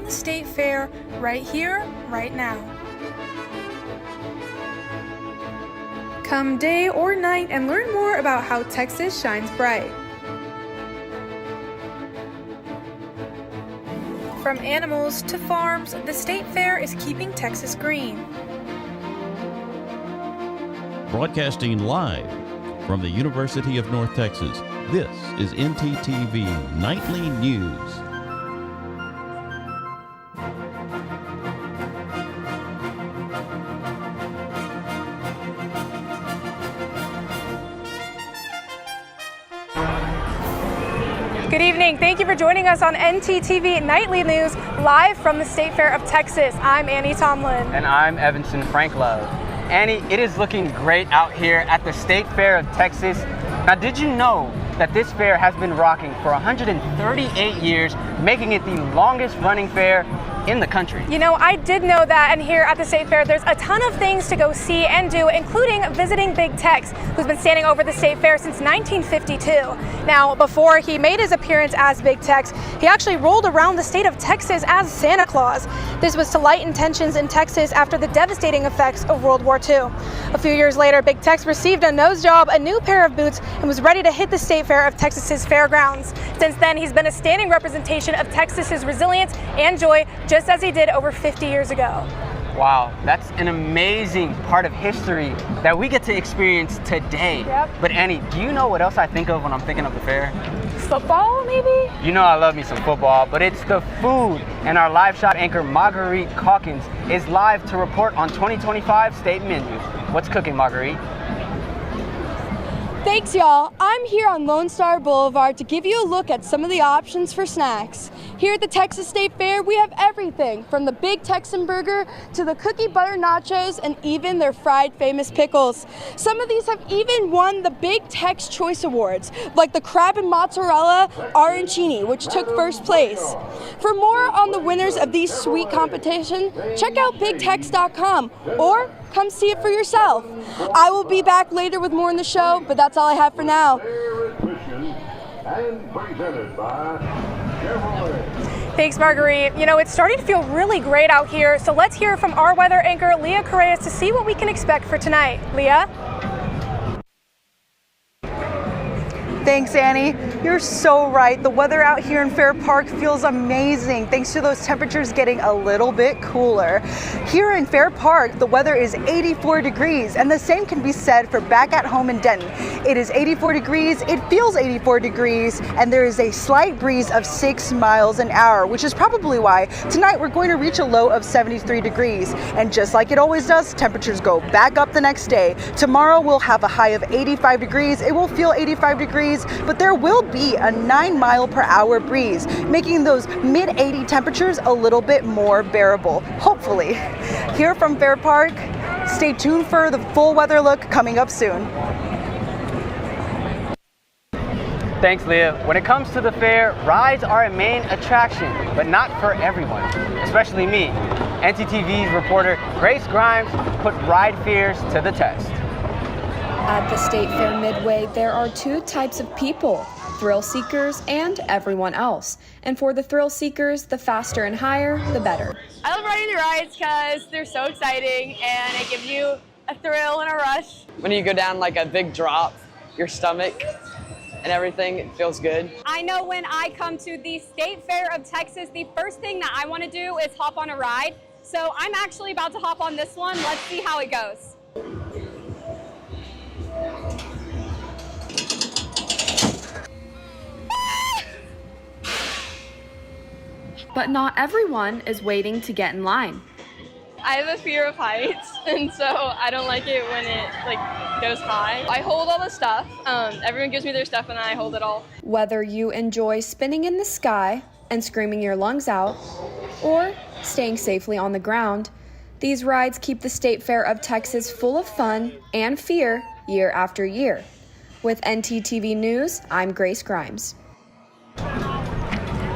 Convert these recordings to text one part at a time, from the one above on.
the state fair right here, right now. Come day or night and learn more about how Texas shines bright. From animals to farms, the state fair is keeping Texas green. Broadcasting live from the University of North Texas, this is NTTV Nightly News. Good evening. Thank you for joining us on NTTV Nightly News, live from the State Fair of Texas. I'm Annie Tomlin. And I'm Evanson Franklove. Annie, it is looking great out here at the State Fair of Texas. Now, did you know that this fair has been rocking for 138 years, making it the longest running fair in the country? You know, I did know that, and here at the State Fair, there's a ton of things to go see and do, including visiting Big Tex, who's been standing over the State Fair since 1952. Now, before he made his appearance as Big Tex, he actually rolled around the state of Texas as Santa Claus. This was to lighten tensions in Texas after the devastating effects of World War II. A few years later, Big Tex received a nose job, a new pair of boots, and was ready to hit the State Fair of Texas's fairgrounds. Since then, he's been a standing representation of Texas's resilience and joy, just as he did over 50 years ago. Wow, that's an amazing part of history that we get to experience today. Yep. But Annie, do you know what else I think of when I'm thinking of the fair? Football, maybe? You know I love me some football, but it's the food. And our live shot anchor, Marguerite Calkins, is live to report on 2025 state menu. What's cooking, Marguerite? Thanks, y'all. I'm here on Lone Star Boulevard to give you a look at some of the options for snacks. Here at the Texas State Fair, we have everything from the Big Texan Burger to the cookie butter nachos and even their fried famous pickles. Some of these have even won the Big Tex Choice Awards, like the crab and mozzarella arancini, which took first place. For more on the winners of these sweet competition, check out BigTex.com or come see it for yourself. I will be back later with more in the show, but that's all I have for now. Thanks, Marguerite. You know, it's starting to feel really great out here, so let's hear from our weather anchor, Leah Correas, to see what we can expect for tonight. Leah? Thanks, Annie. You're so right. The weather out here in Fair Park feels amazing thanks to those temperatures getting a little bit cooler. Here in Fair Park, the weather is 84 degrees, and the same can be said for back at home in Denton. It is 84 degrees, it feels 84 degrees, and there is a slight breeze of 6 miles an hour, which is probably why tonight we're going to reach a low of 73 degrees. And just like it always does, temperatures go back up the next day. Tomorrow we'll have a high of 85 degrees. It will feel 85 degrees, but there will be a 9-mile-per-hour breeze, making those mid-80 temperatures a little bit more bearable, hopefully. Here from Fair Park, stay tuned for the full weather look coming up soon. Thanks, Leah. When it comes to the fair, rides are a main attraction, but not for everyone, especially me. NTTV's reporter Grace Grimes put ride fears to the test. At the State Fair Midway, there are two types of people, thrill seekers and everyone else. And for the thrill seekers, the faster and higher, the better. I love riding the rides because they're so exciting and it gives you a thrill and a rush. When you go down like a big drop, your stomach and everything, it feels good. I know when I come to the State Fair of Texas, the first thing that I want to do is hop on a ride. So I'm actually about to hop on this one. Let's see how it goes. But not everyone is waiting to get in line. I have a fear of heights, and so I don't like it when it goes high. I hold all the stuff. Everyone gives me their stuff, and I hold it all. Whether you enjoy spinning in the sky and screaming your lungs out, or staying safely on the ground, these rides keep the State Fair of Texas full of fun and fear year after year. With NTTV News, I'm Grace Grimes.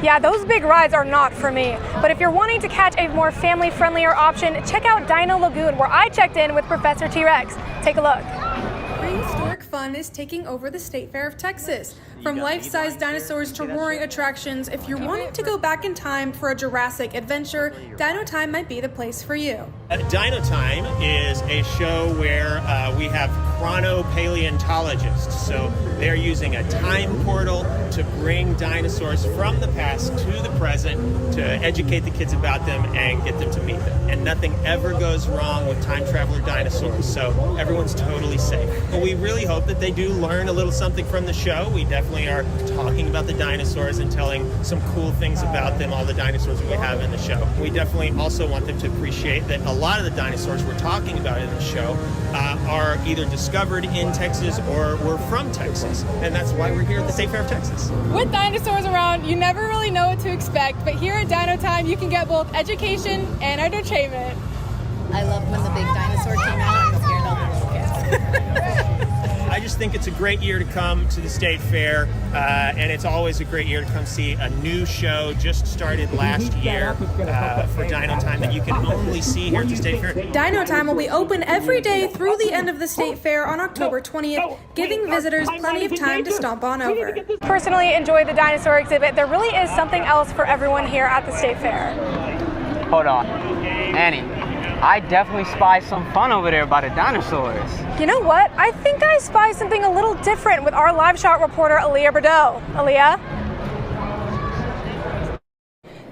Yeah, those big rides are not for me. But if you're wanting to catch a more family-friendlier option, check out Dino Lagoon, where I checked in with Professor T-Rex. Take a look. Prehistoric fun is taking over the State Fair of Texas. From life-size dinosaurs to roaring attractions, if you're wanting to go back in time for a Jurassic adventure, Dino Time might be the place for you. Dino Time is a show where we have chronopaleontologists. So they're using a time portal to bring dinosaurs from the past to the present to educate the kids about them and get them to meet them. And nothing ever goes wrong with time traveler dinosaurs, so everyone's totally safe. But we really hope that they do learn a little something from the show. We definitely are talking about the dinosaurs and telling some cool things about them, all the dinosaurs that we have in the show. We definitely also want them to appreciate that a lot of the dinosaurs we're talking about in the show are either discovered in Texas or were from Texas. And that's why we're here at the State Fair of Texas. With dinosaurs around, you never really know what to expect, but here at Dino Time, you can get both education and entertainment. I loved when the big dinosaur came out and scared all the little kids. I just think it's a great year to come to the State Fair, and it's always a great year to come see a new show just started last year for Dino Time that you can only see here at the State Fair. Dino Time will be open every day through the end of the State Fair on October 20th, giving visitors plenty of time to stomp on over. Personally enjoyed the dinosaur exhibit. There really is something else for everyone here at the State Fair. Hold on. Annie, I definitely spy some fun over there by the dinosaurs. You know what? I think I spy something a little different with our live shot reporter, Aaliyah Bordeaux. Aaliyah?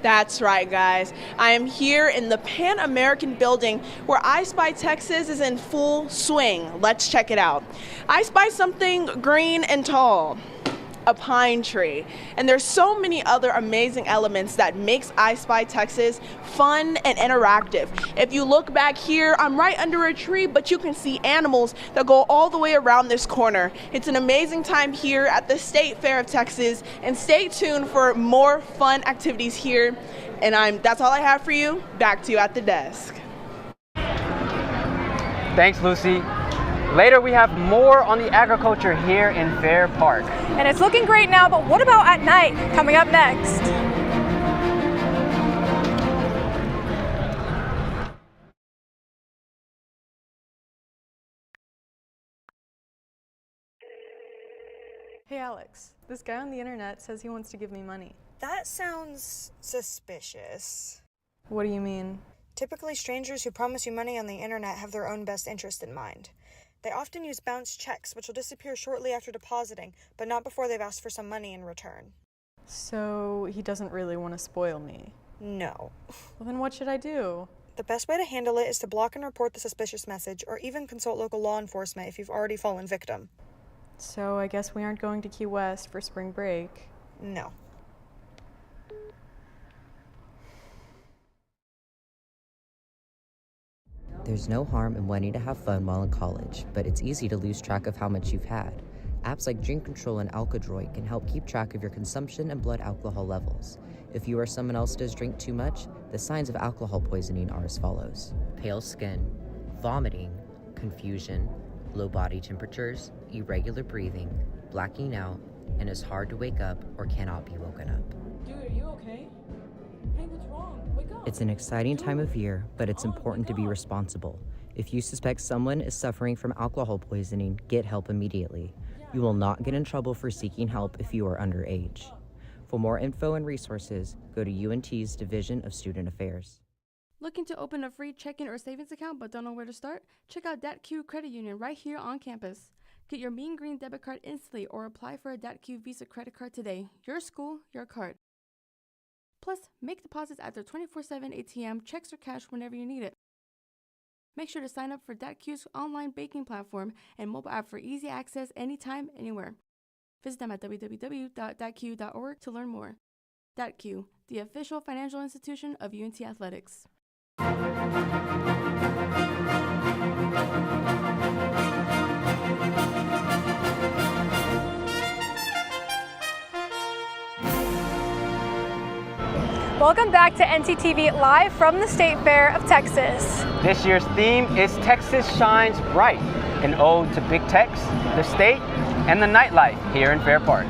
That's right, guys. I am here in the Pan American building where I Spy Texas is in full swing. Let's check it out. I spy something green and tall. A pine tree. And there's so many other amazing elements that makes I Spy Texas fun and interactive. If you look back here, I'm right under a tree, but you can see animals that go all the way around this corner. It's an amazing time here at the State Fair of Texas, and stay tuned for more fun activities here. And that's all I have for you. Back to you at the desk. Thanks, Lucy. Later, we have more on the agriculture here in Fair Park. And it's looking great now, but what about at night? Coming up next. Hey Alex, this guy on the internet says he wants to give me money. That sounds suspicious. What do you mean? Typically, strangers who promise you money on the internet have their own best interest in mind. They often use bounced checks, which will disappear shortly after depositing, but not before they've asked for some money in return. So he doesn't really want to spoil me? No. Well, then what should I do? The best way to handle it is to block and report the suspicious message, or even consult local law enforcement if you've already fallen victim. So I guess we aren't going to Key West for spring break? No. There's no harm in wanting to have fun while in college, but it's easy to lose track of how much you've had. Apps like Drink Control and Alkadroid can help keep track of your consumption and blood alcohol levels. If you or someone else does drink too much, the signs of alcohol poisoning are as follows: pale skin, vomiting, confusion, low body temperatures, irregular breathing, blacking out, and is hard to wake up or cannot be woken up. Dude, are you okay? Hey, what's wrong? Wake up! It's an exciting time of year, but it's important to be responsible. If you suspect someone is suffering from alcohol poisoning, get help immediately. You will not get in trouble for seeking help if you are underage. For more info and resources, go to UNT's Division of Student Affairs. Looking to open a free checking or savings account but don't know where to start? Check out DatQ Credit Union right here on campus. Get your Mean Green debit card instantly or apply for a DatQ Visa credit card today. Your school, your card. Plus, make deposits at their 24/7 ATM, checks or cash whenever you need it. Make sure to sign up for DatQ's online banking platform and mobile app for easy access anytime, anywhere. Visit them at www.datq.org to learn more. DatQ, the official financial institution of UNT Athletics. Welcome back to NTTV live from the State Fair of Texas. This year's theme is Texas Shines Bright, an ode to big techs, the state, and the nightlife here in Fair Park.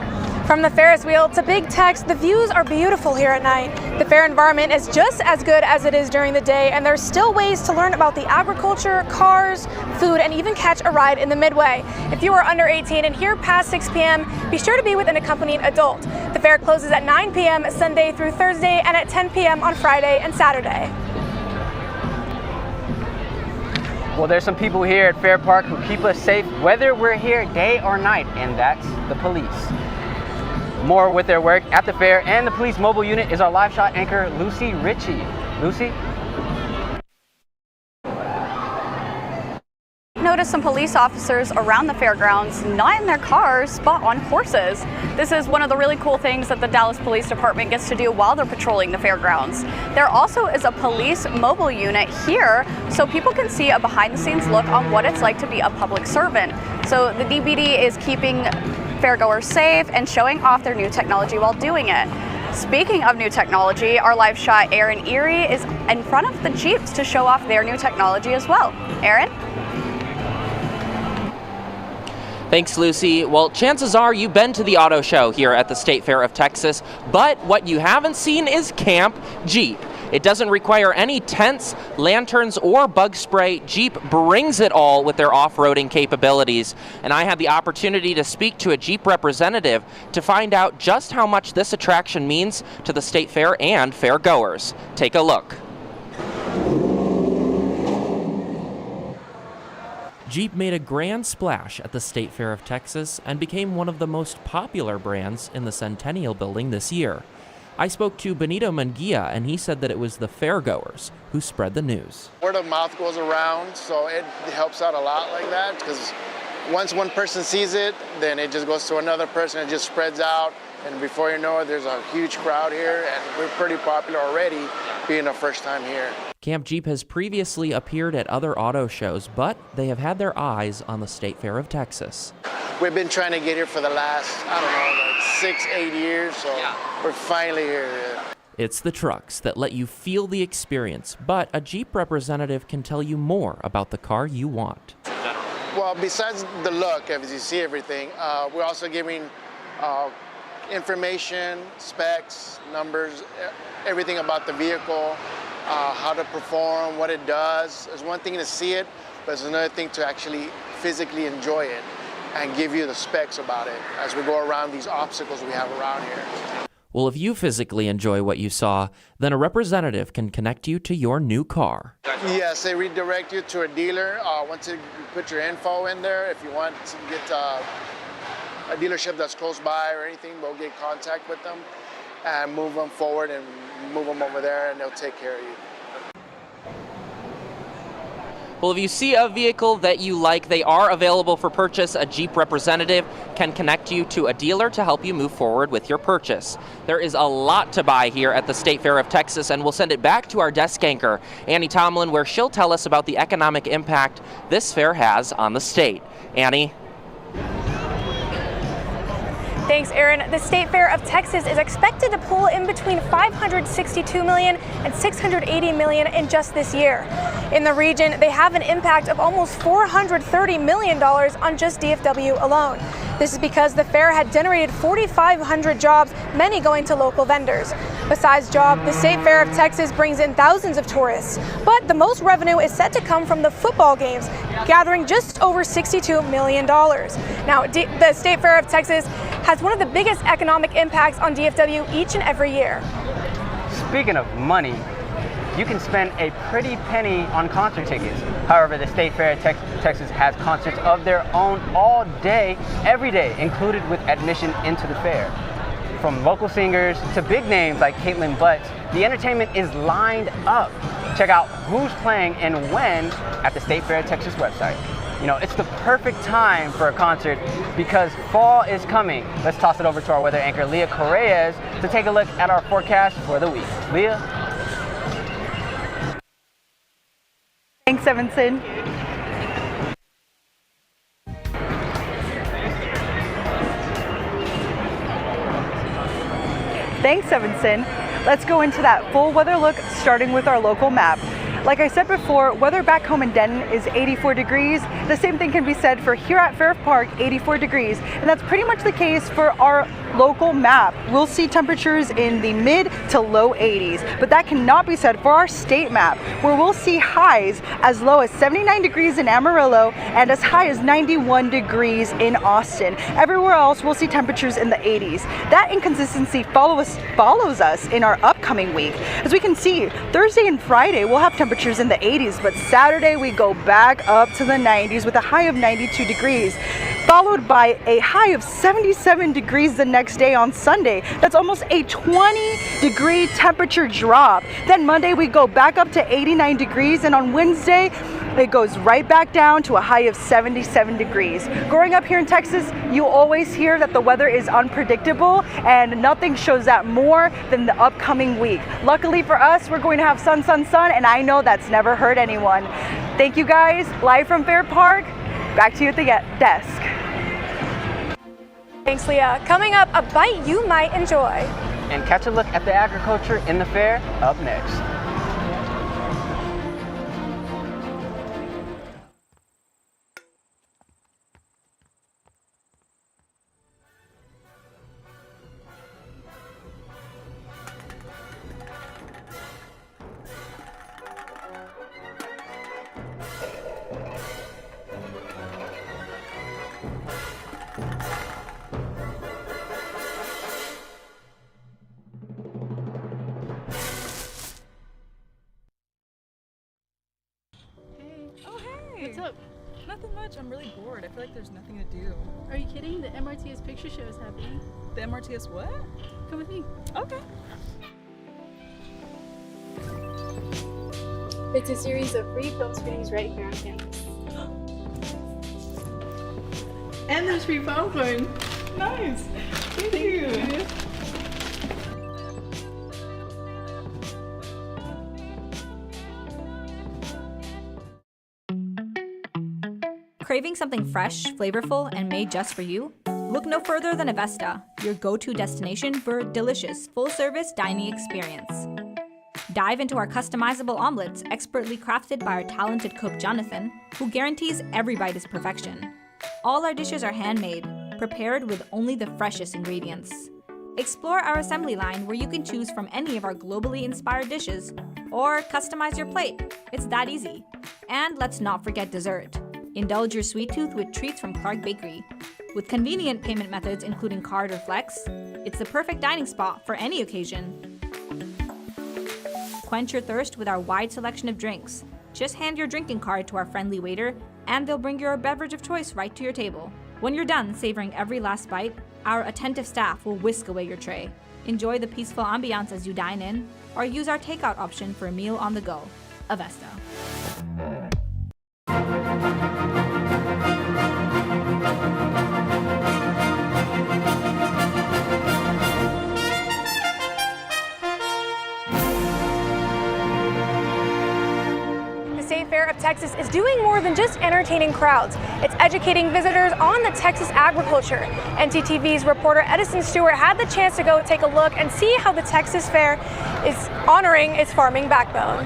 From the Ferris wheel to Big Tex, the views are beautiful here at night. The fair environment is just as good as it is during the day, and there's still ways to learn about the agriculture, cars, food, and even catch a ride in the Midway. If you are under 18 and here past 6 p.m., be sure to be with an accompanying adult. The fair closes at 9 p.m. Sunday through Thursday and at 10 p.m. on Friday and Saturday. Well, there's some people here at Fair Park who keep us safe whether we're here day or night, and that's the police. More with their work at the fair and the police mobile unit is our live shot anchor, Lucy Ritchie. Lucy? Notice some police officers around the fairgrounds, not in their cars, but on horses. This is one of the really cool things that the Dallas Police Department gets to do while they're patrolling the fairgrounds. There also is a police mobile unit here, so people can see a behind-the-scenes look on what it's like to be a public servant. So the DPD is keeping fairgoers safe and showing off their new technology while doing it. Speaking of new technology, our live shot Aaron Erie is in front of the Jeeps to show off their new technology as well. Aaron? Thanks, Lucy. Well, chances are you've been to the auto show here at the State Fair of Texas, but what you haven't seen is Camp Jeep. It doesn't require any tents, lanterns, or bug spray. Jeep brings it all with their off-roading capabilities. And I had the opportunity to speak to a Jeep representative to find out just how much this attraction means to the State Fair and fairgoers. Take a look. Jeep made a grand splash at the State Fair of Texas and became one of the most popular brands in the Centennial Building this year. I spoke to Benito Munguia, and he said that it was the fairgoers who spread the news. Word of mouth goes around, so it helps out a lot like that, because once one person sees it, then it just goes to another person, it just spreads out, and before you know it, there's a huge crowd here, and we're pretty popular already, being the first time here. Camp Jeep has previously appeared at other auto shows, but they have had their eyes on the State Fair of Texas. We've been trying to get here for the last, I don't know, like 6-8 years, so we're finally here. It's the trucks that let you feel the experience, but a Jeep representative can tell you more about the car you want. Well, besides the look, as you see everything, we're also giving information, specs, numbers, everything about the vehicle, how to perform, what it does. It's one thing to see it, but it's another thing to actually physically enjoy it and give you the specs about it as we go around these obstacles we have around here. Well, if you physically enjoy what you saw, then a representative can connect you to your new car. Yes, they redirect you to a dealer. Once you put your info in there, if you want to get a dealership that's close by or anything, we'll get in contact with them and move them forward and move them over there, and they'll take care of you. Well, if you see a vehicle that you like, they are available for purchase. A Jeep representative can connect you to a dealer to help you move forward with your purchase. There is a lot to buy here at the State Fair of Texas, and we'll send it back to our desk anchor, Annie Tomlin, where she'll tell us about the economic impact this fair has on the state. Annie? Thanks, Aaron. The State Fair of Texas is expected to pull in between $562 million and $680 million in just this year. In the region, they have an impact of almost $430 million on just DFW alone. This is because the fair had generated 4,500 jobs, many going to local vendors. Besides jobs, the State Fair of Texas brings in thousands of tourists, but the most revenue is set to come from the football games, gathering just over $62 million. Now, the State Fair of Texas has one of the biggest economic impacts on DFW each and every year. Speaking of money, you can spend a pretty penny on concert tickets. However, the State Fair of Texas has concerts of their own all day, every day, included with admission into the fair. From local singers to big names like Caitlin Butts, the entertainment is lined up. Check out who's playing and when at the State Fair of Texas website. You know, it's the perfect time for a concert because fall is coming. Let's toss it over to our weather anchor, Leah Corrales, to take a look at our forecast for the week. Leah? Thanks, Evanson. Thanks, Evanson. Let's go into that full weather look, starting with our local map. Like I said before, weather back home in Denton is 84 degrees. The same thing can be said for here at Fair Park, 84 degrees. And that's pretty much the case for our local map. We'll see temperatures in the mid to low 80s, but that cannot be said for our state map, where we'll see highs as low as 79 degrees in Amarillo and as high as 91 degrees in Austin. Everywhere else, we'll see temperatures in the 80s. That inconsistency follows us in our upcoming week. As we can see, Thursday and Friday, we'll have temperatures in the 80s, but Saturday we go back up to the 90s with a high of 92 degrees, followed by a high of 77 degrees the next day on Sunday. That's almost a 20-degree temperature drop. Then Monday we go back up to 89 degrees, and on Wednesday it goes right back down to a high of 77 degrees. Growing up here in Texas, you always hear that the weather is unpredictable, and nothing shows that more than the upcoming week. Luckily for us, we're going to have sun, and I know that's never hurt anyone. Thank you guys. Live from Fair Park, back to you at the desk. Thanks, Leah. Coming up, a bite you might enjoy. And catch a look at the agriculture in the fair up next. What's up? Nothing much. I'm really bored. I feel like there's nothing to do. Are you kidding? The MRTS picture show is happening. The MRTS what? Come with me. Okay. It's a series of free film screenings right here on campus. And there's free popcorn. Nice. Thank you. Craving something fresh, flavorful, and made just for you? Look no further than Avesta, your go-to destination for a delicious, full-service dining experience. Dive into our customizable omelets, expertly crafted by our talented cook Jonathan, who guarantees every bite is perfection. All our dishes are handmade, prepared with only the freshest ingredients. Explore our assembly line where you can choose from any of our globally inspired dishes, or customize your plate. It's that easy. And let's not forget dessert. Indulge your sweet tooth with treats from Clark Bakery. With convenient payment methods including card or flex, it's the perfect dining spot for any occasion. Quench your thirst with our wide selection of drinks. Just hand your drinking card to our friendly waiter, and they'll bring your beverage of choice right to your table. When you're done savoring every last bite, our attentive staff will whisk away your tray. Enjoy the peaceful ambiance as you dine in, or use our takeout option for a meal on the go. Avesta. Fair of Texas is doing more than just entertaining crowds. It's educating visitors on the Texas agriculture. NTTV's reporter Edison Stewart had the chance to go take a look and see how the Texas Fair is honoring its farming backbone.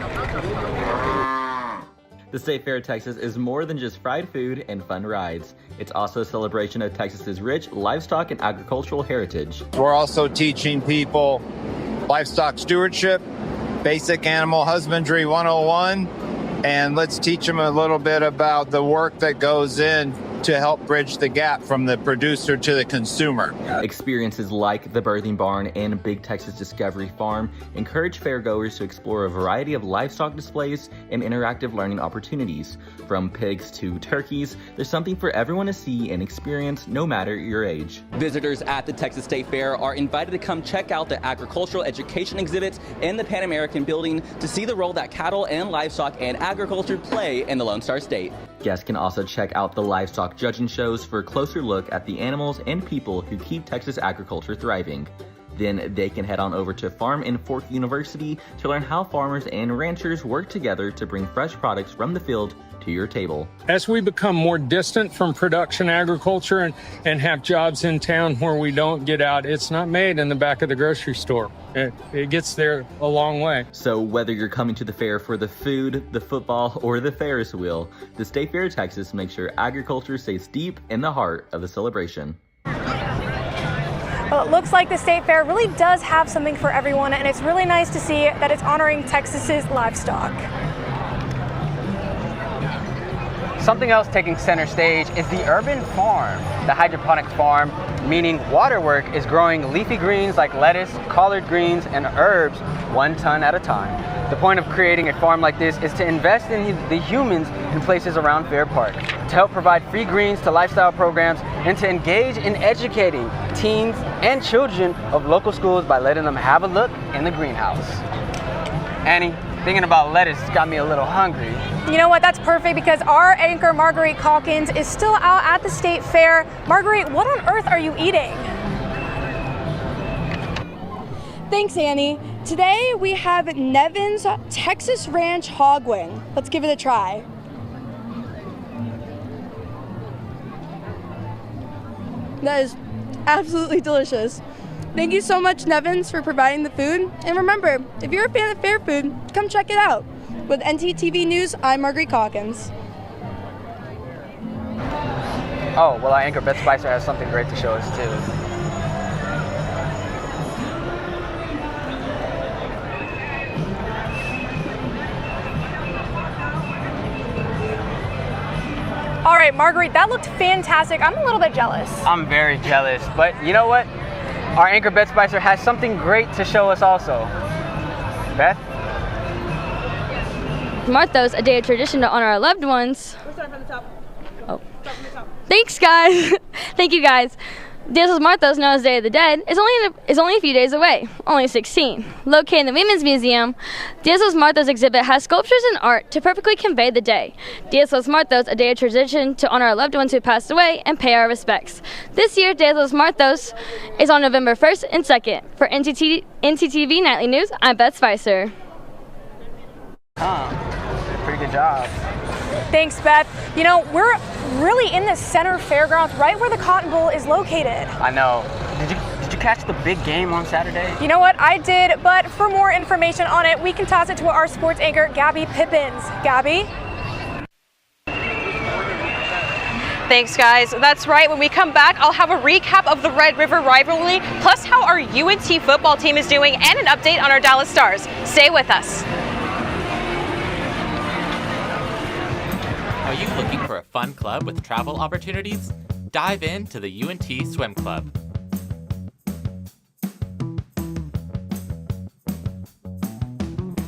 The State Fair of Texas is more than just fried food and fun rides. It's also a celebration of Texas's rich livestock and agricultural heritage. We're also teaching people livestock stewardship, basic animal husbandry 101, and let's teach them a little bit about the work that goes in to help bridge the gap from the producer to the consumer. Experiences like the Birthing Barn and Big Texas Discovery Farm encourage fairgoers to explore a variety of livestock displays and interactive learning opportunities. From pigs to turkeys, there's something for everyone to see and experience, no matter your age. Visitors at the Texas State Fair are invited to come check out the agricultural education exhibits in the Pan American Building to see the role that cattle and livestock and agriculture play in the Lone Star State. Guests can also check out the livestock judging shows for a closer look at the animals and people who keep Texas agriculture thriving. Then they can head on over to Farm and Fork University to learn how farmers and ranchers work together to bring fresh products from the field to your table. As we become more distant from production agriculture and have jobs in town where we don't get out, it's not made in the back of the grocery store. It gets there a long way. So whether you're coming to the fair for the food, the football, or the Ferris wheel, the State Fair of Texas makes sure agriculture stays deep in the heart of the celebration. Well, it looks like the State Fair really does have something for everyone, and it's really nice to see that it's honoring Texas's livestock. Something else taking center stage is the urban farm, the hydroponic farm, meaning waterwork is growing leafy greens like lettuce, collard greens, and herbs 1 ton at a time. The point of creating a farm like this is to invest in the humans in places around Fair Park, to help provide free greens to lifestyle programs, and to engage in educating teens and children of local schools by letting them have a look in the greenhouse. Annie, thinking about lettuce got me a little hungry. You know what, that's perfect because our anchor Marguerite Calkins is still out at the State Fair. Marguerite, what on earth are you eating? Thanks, Annie. Today we have Nevin's Texas Ranch Hog Wing. Let's give it a try. That is absolutely delicious. Thank you so much, Nevins, for providing the food. And remember, if you're a fan of fair food, come check it out. With NTTV News, I'm Marguerite Calkins. Oh, well, our anchor Beth Spicer has something great to show us too. All right, Marguerite, that looked fantastic. I'm a little bit jealous. I'm very jealous, but you know what? Our anchor Beth Spicer has something great to show us also. Beth? Marthos, a day of tradition to honor our loved ones. We're starting from the top. Oh. Start from the top. Thanks, guys. Thank you, guys. Dia de los Muertos, known as Day of the Dead, is only a few days away, only 16. Located in the Women's Museum, Dia de los Muertos exhibit has sculptures and art to perfectly convey the day. Dia de los Muertos, a day of tradition to honor our loved ones who passed away and pay our respects. This year, Dia de los Muertos is on November 1st and 2nd. For NTTV Nightly News, I'm Beth Spicer. Pretty good job. Thanks, Beth. You know, we're really in the center fairgrounds, right where the Cotton Bowl is located. I know. Did you catch the big game on Saturday? You know what? I did, but for more information on it, we can toss it to our sports anchor, Gabby Pippins. Gabby? Thanks, guys. That's right. When we come back, I'll have a recap of the Red River rivalry, plus how our UNT football team is doing, and an update on our Dallas Stars. Stay with us. Are you looking for a fun club with travel opportunities? Dive into the UNT Swim Club.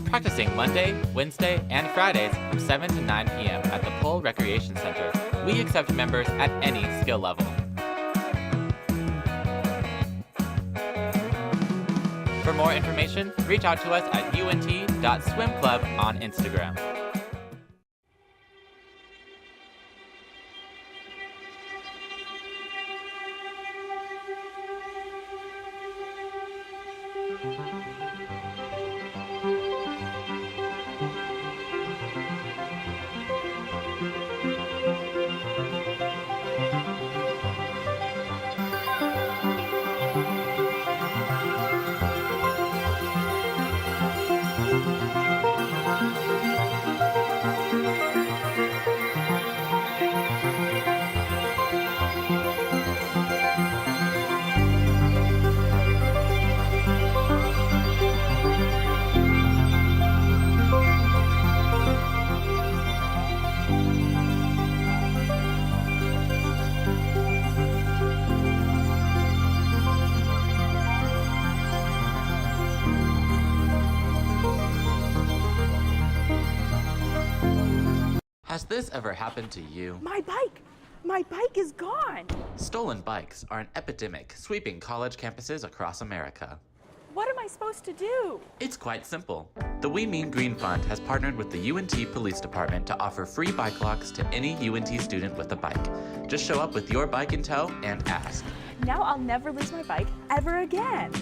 Practicing Monday, Wednesday, and Fridays from 7 to 9 p.m. at the Pole Recreation Center. We accept members at any skill level. For more information, reach out to us at unt.swimclub on Instagram. Has this ever happened to you? My bike is gone. Stolen bikes are an epidemic sweeping college campuses across America. What am I supposed to do? It's quite simple. The We Mean Green Fund has partnered with the UNT Police Department to offer free bike locks to any UNT student with a bike. Just show up with your bike in tow and ask. Now I'll never lose my bike ever again.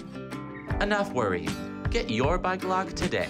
Enough worrying. Get your bike lock today.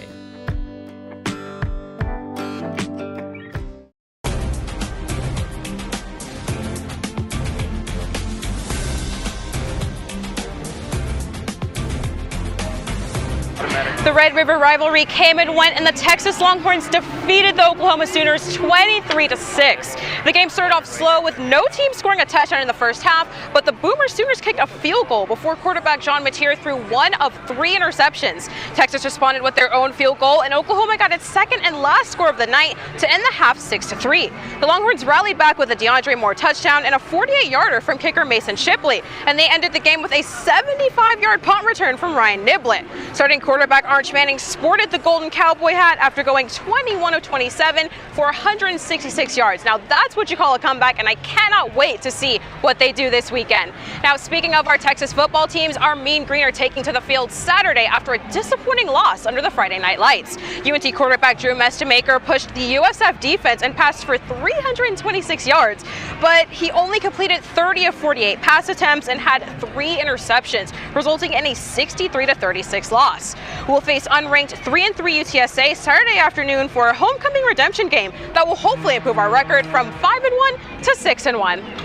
The Red River rivalry came and went, and the Texas Longhorns defeated the Oklahoma Sooners 23-6. The game started off slow with no team scoring a touchdown in the first half, but the Boomer Sooners kicked a field goal before quarterback John Mateer threw one of 3 interceptions. Texas responded with their own field goal, and Oklahoma got its second and last score of the night to end the half 6-3. The Longhorns rallied back with a DeAndre Moore touchdown and a 48-yarder from kicker Mason Shipley, and they ended the game with a 75-yard punt return from Ryan Niblett. Starting quarterback Arch Manning sported the golden cowboy hat after going 21 of 27 for 166 yards. Now that's what you call a comeback, and I cannot wait to see what they do this weekend. Now, speaking of our Texas football teams, our Mean Green are taking to the field Saturday after a disappointing loss under the Friday night lights. UNT quarterback Drew Mestemaker pushed the USF defense and passed for 326 yards, but he only completed 30 of 48 pass attempts and had 3 interceptions, resulting in a 63-36 loss. We'll face unranked 3-3 UTSA Saturday afternoon for a homecoming redemption game that will hopefully improve our record from 5-1 to 6-1.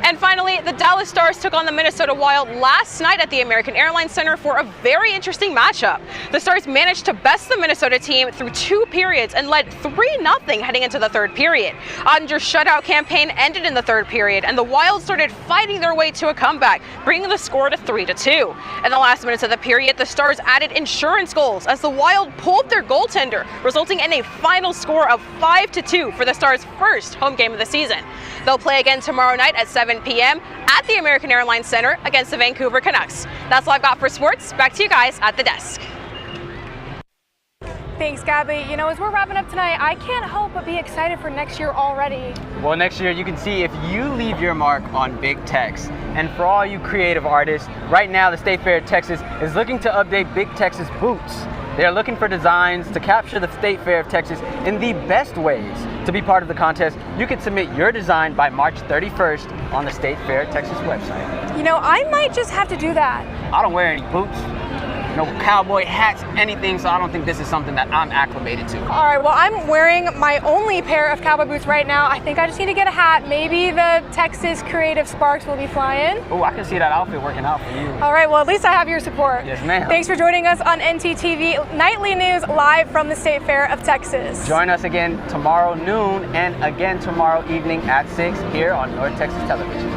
And finally, the Dallas Stars took on the Minnesota Wild last night at the American Airlines Center for a very interesting matchup. The Stars managed to best the Minnesota team through 2 periods and led 3-0 heading into the third period. Ottinger's shutout campaign ended in the third period, and the Wild started fighting their way to a comeback, bringing the score to 3-2. In the last minutes of the period, the Stars added insurance goals as the Wild pulled their goaltender, resulting in a final score of 5-2 for the Stars' first home game of the season. They'll play again tomorrow night at 7 p.m. at the American Airlines Center against the Vancouver Canucks. That's all I've got for sports. Back to you guys at the desk. Thanks, Gabby. You know, as we're wrapping up tonight, I can't help but be excited for next year already. Well, next year you can see if you leave your mark on Big Tex. And for all you creative artists, right now the State Fair of Texas is looking to update Big Tex's boots. They are looking for designs to capture the State Fair of Texas in the best ways. To be part of the contest, you can submit your design by March 31st on the State Fair of Texas website. You know, I might just have to do that. I don't wear any boots, no cowboy hats, anything, so I don't think this is something that I'm acclimated to. All right, well, I'm wearing my only pair of cowboy boots right now. I think I just need to get a hat. Maybe the Texas Creative Sparks will be flying. Oh, I can see that outfit working out for you. All right, well, at least I have your support. Yes, ma'am. Thanks for joining us on NTTV Nightly News live from the State Fair of Texas. Join us again tomorrow noon and again tomorrow evening at 6 here on North Texas Television.